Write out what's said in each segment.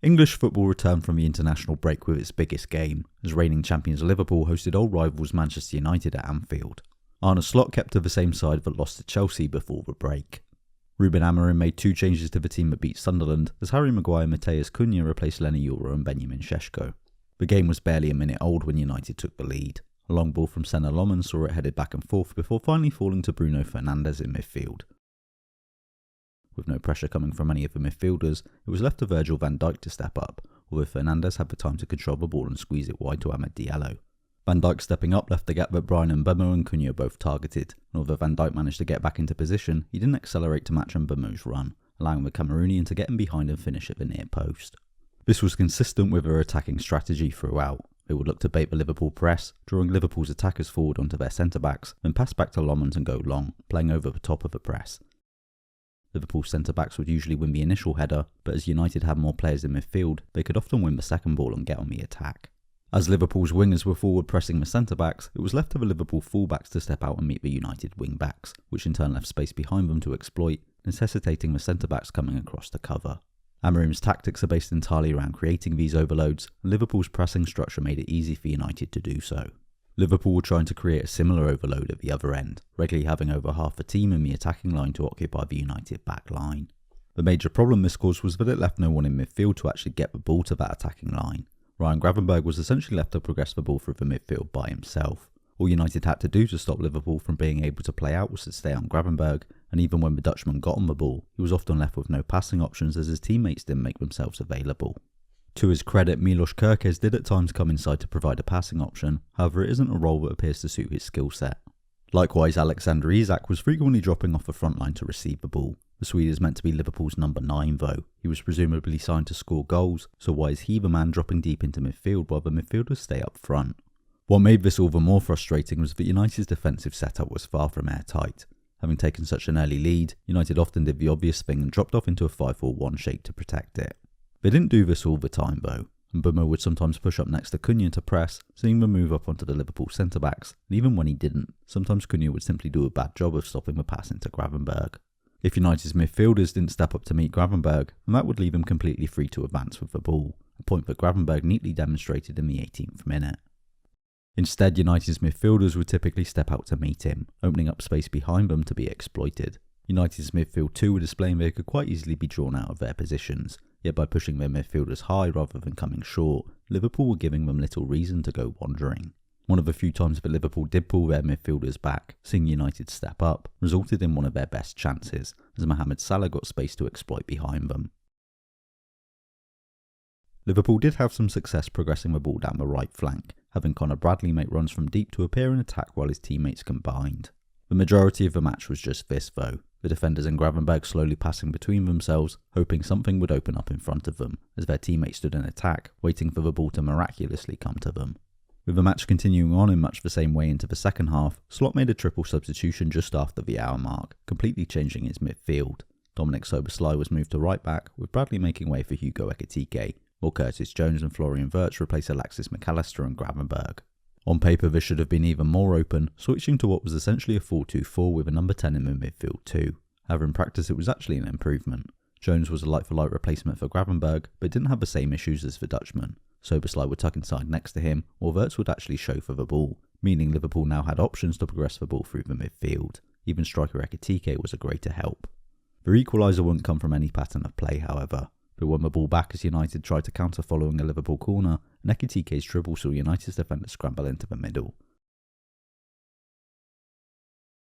English football returned from the international break with its biggest game, as reigning champions Liverpool hosted old rivals Manchester United at Anfield. Arne Slot kept to the same side that lost to Chelsea before the break. Ruben Amorim made 2 changes to the team that beat Sunderland, as Harry Maguire and Matheus Cunha replaced Lenny Yoro and Benjamin Šeško. The game was barely a minute old when United took the lead. A long ball from Senna Loman saw it headed back and forth before finally falling to Bruno Fernandes in midfield. With no pressure coming from any of the midfielders, it was left to Virgil van Dijk to step up, although Fernandes had the time to control the ball and squeeze it wide to Amad Diallo. Van Dijk stepping up left the gap that Bryan Mbeumo and Cunha both targeted, and although Van Dijk managed to get back into position, he didn't accelerate to match Mbeumo's run, allowing the Cameroonian to get him behind and finish at the near post. This was consistent with their attacking strategy throughout. They would look to bait the Liverpool press, drawing Liverpool's attackers forward onto their centre-backs, then pass back to Lomond and go long, playing over the top of the press. Liverpool centre-backs would usually win the initial header, but as United had more players in midfield, they could often win the second ball and get on the attack. As Liverpool's wingers were forward pressing the centre-backs, it was left to the Liverpool full-backs to step out and meet the United wing-backs, which in turn left space behind them to exploit, necessitating the centre-backs coming across to cover. Amorim's tactics are based entirely around creating these overloads, and Liverpool's pressing structure made it easy for United to do so. Liverpool were trying to create a similar overload at the other end, regularly having over half the team in the attacking line to occupy the United back line. The major problem this caused was that it left no one in midfield to actually get the ball to that attacking line. Ryan Gravenberch was essentially left to progress the ball through the midfield by himself. All United had to do to stop Liverpool from being able to play out was to stay on Gravenberch, and even when the Dutchman got on the ball, he was often left with no passing options as his teammates didn't make themselves available. To his credit, Milos Kerkez did at times come inside to provide a passing option, however it isn't a role that appears to suit his skill set. Likewise, Alexander Isak was frequently dropping off the front line to receive the ball. The Swede is meant to be Liverpool's number 9 though. He was presumably signed to score goals, so why is he the man dropping deep into midfield while the midfielders stay up front? What made this all the more frustrating was that United's defensive setup was far from airtight. Having taken such an early lead, United often did the obvious thing and dropped off into a 5-4-1 shape to protect it. They didn't do this all the time though, and Mbeumo would sometimes push up next to Cunha to press, seeing them move up onto the Liverpool centre-backs, and even when he didn't, sometimes Cunha would simply do a bad job of stopping the pass into Gravenberch. If United's midfielders didn't step up to meet Gravenberch, then that would leave him completely free to advance with the ball, a point that Gravenberch neatly demonstrated in the 18th minute. Instead, United's midfielders would typically step out to meet him, opening up space behind them to be exploited. United's midfield too were displaying they could quite easily be drawn out of their positions, yet by pushing their midfielders high rather than coming short, Liverpool were giving them little reason to go wandering. One of the few times that Liverpool did pull their midfielders back, seeing United step up, resulted in one of their best chances, as Mohamed Salah got space to exploit behind them. Liverpool did have some success progressing the ball down the right flank, having Conor Bradley make runs from deep to appear and attack while his teammates combined. The majority of the match was just this though, the defenders and Gravenberch slowly passing between themselves, hoping something would open up in front of them, as their teammates stood in attack, waiting for the ball to miraculously come to them. With the match continuing on in much the same way into the second half, Slot made a triple substitution just after the hour mark, completely changing his midfield. Dominic Szoboszlai was moved to right back, with Bradley making way for Hugo Ekitike, while Curtis Jones and Florian Wirtz replaced Alexis McAllister and Gravenberch. On paper this should have been even more open, switching to what was essentially a 4-2-4 with a number 10 in the midfield too. However in practice it was actually an improvement. Jones was a like-for-like replacement for Gravenberch, but didn't have the same issues as the Dutchman. Szoboszlai would tuck inside next to him, while Wirtz would actually show for the ball, meaning Liverpool now had options to progress the ball through the midfield. Even striker Ekitike was a greater help. The equaliser wouldn't come from any pattern of play however. They won the ball back as United tried to counter following a Liverpool corner, and Ekitike's dribble saw United's defenders scramble into the middle.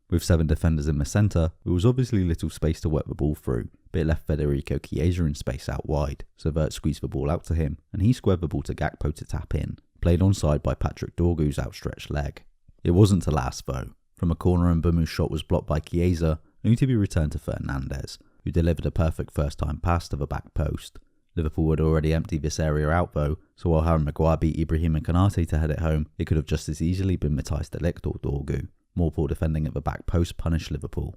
With 7 defenders in the centre, there was obviously little space to work the ball through, but it left Federico Chiesa in space out wide, so Wirtz squeezed the ball out to him, and he squared the ball to Gakpo to tap in, played onside by Patrick Dorgu's outstretched leg. It wasn't to last though. From a corner, Mbeumo's shot was blocked by Chiesa, only to be returned to Fernandes, who delivered a perfect first-time pass to the back post. Liverpool had already emptied this area out though, so while Harry Maguire beat Ibrahim and Konate to head it home, it could have just as easily been Matthijs de Ligt or Dorgu. More poor defending at the back post punished Liverpool.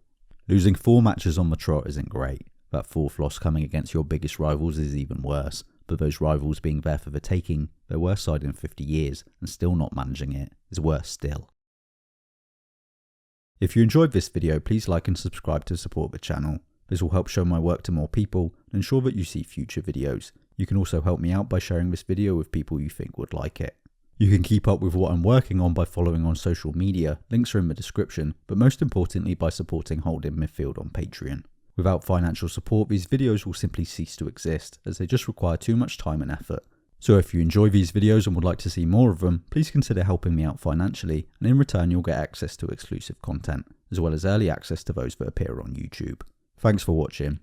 Losing 4 matches on the trot isn't great. That 4th loss coming against your biggest rivals is even worse, but those rivals being there for the taking, their worst side in 50 years, and still not managing it, is worse still. If you enjoyed this video, please like and subscribe to support the channel. This will help show my work to more people and ensure that you see future videos. You can also help me out by sharing this video with people you think would like it. You can keep up with what I'm working on by following on social media, links are in the description, but most importantly by supporting Holding Midfield on Patreon. Without financial support, these videos will simply cease to exist, as they just require too much time and effort. So if you enjoy these videos and would like to see more of them, please consider helping me out financially, and in return you'll get access to exclusive content, as well as early access to those that appear on YouTube. Thanks for watching.